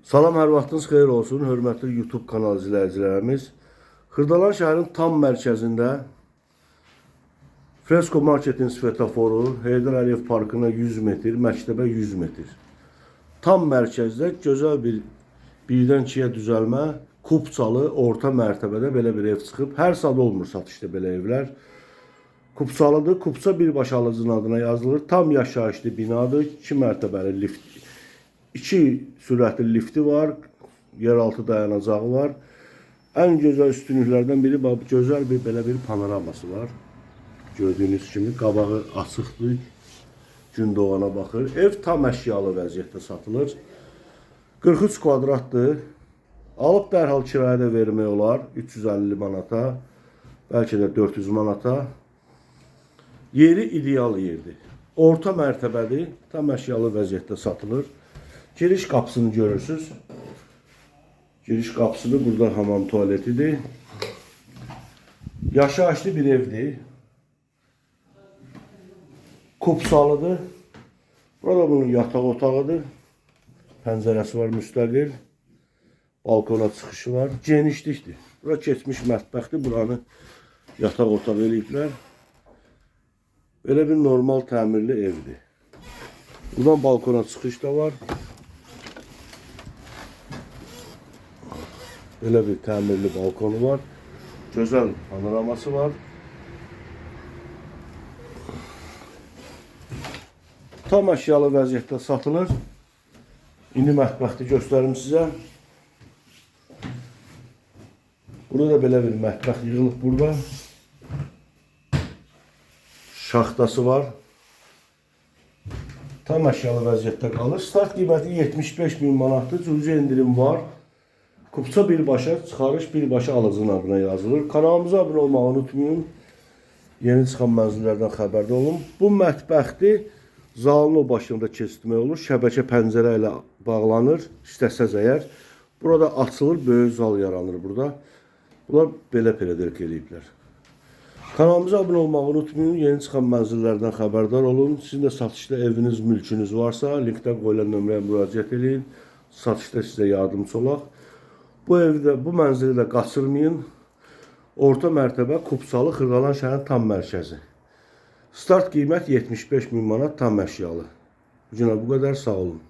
Salam, hər vaxtınız xeyir olsun, hörmətli YouTube kanal izləyicilərimiz. Xırdalan şəhərin tam mərkəzində Fresko Marketin svetoforu, Heydər Əliyev Parkına 100 metr, məktəbə 100 metr. Tam mərkəzdə gözəl bir birdən ikiyə düzəlmə, Kupçalı orta mərtəbədə belə bir ev çıxıb. Hər saat olmur satışda belə evlər. Kupçalıdır, Kupça birbaşa alıcının adına yazılır. Tam yaşayışlı binadır, 2 mərtəbəli lift. 2 sürətli lifti var, yeraltı dayanacağı var. Ən gözəl üstünlüklərdən biri gözəl bir belə bir panoraması var. Gördüyünüz kimi qabağı açıqdır, gün doğana baxır. Ev tam əşyalı vəziyyətdə satılır. 43 kvadratdır. Alıb dərhal kirayədə vermək olar 350 manata, bəlkə də 400 manata. Yeri ideal yerdir. Orta mərtəbədir, tam əşyalı vəziyyətdə satılır. Giriş qapısını görürsünüz. Giriş qapısıdır, burada hamam tualetidir. Yaşayışlı bir evdir. Kupçalıdır. Burada bunun yataq otağıdır. Pəncərəsi var müstəqil. Balkona çıxışı var. Genişlikdir. Bura keçmiş mətbəxdir. Buranı yataq otaq eləyiblər. Belə bir normal təmirli evdir. Buradan balkona çıxış da var. Belə bir təmirli balkonu var. Gözəl panoraması var. Tam əşyalı vəziyyətdə satılır. İndi mətbəxti göstərim sizə. Burada da belə bir mətbəx yığılıb burada. Şaxtası var. Tam əşyalı vəziyyətdə qalır. Start qiyməti 75.000 manatdır. Cüzi indirim var. Kupça birbaşa, çıxarış birbaşa alıcının adına yazılır. Kanalımıza abunə olmağı unutmayın. Yeni çıxan mənzillərdən xəbərdar olun. Bu mətbəxti zalın o başında keçirmək olur. Şəbəkə pəncərə ilə bağlanır. İstəsəz əgər. Burada açılır, böyük zal yaranır burada. Bunlar belə peledirk eləyiblər. Kanalımıza abunə olmağı unutmayın. Yeni çıxan mənzillərdən xəbərdar olun. Sizin də satışda eviniz, mülkünüz varsa, linkdə qoyulan nömrəyə müraciət edin. Satışda sizə yardımcı olaq. Bu evdə, bu mənzili də qaçırmayın. Orta mərtəbə Kupçalı, Xırdalan şəhərin tam mərkəzi. Start qiymət 75.000 manat tam əşyalı. Bu günə bu qədər, sağ olun.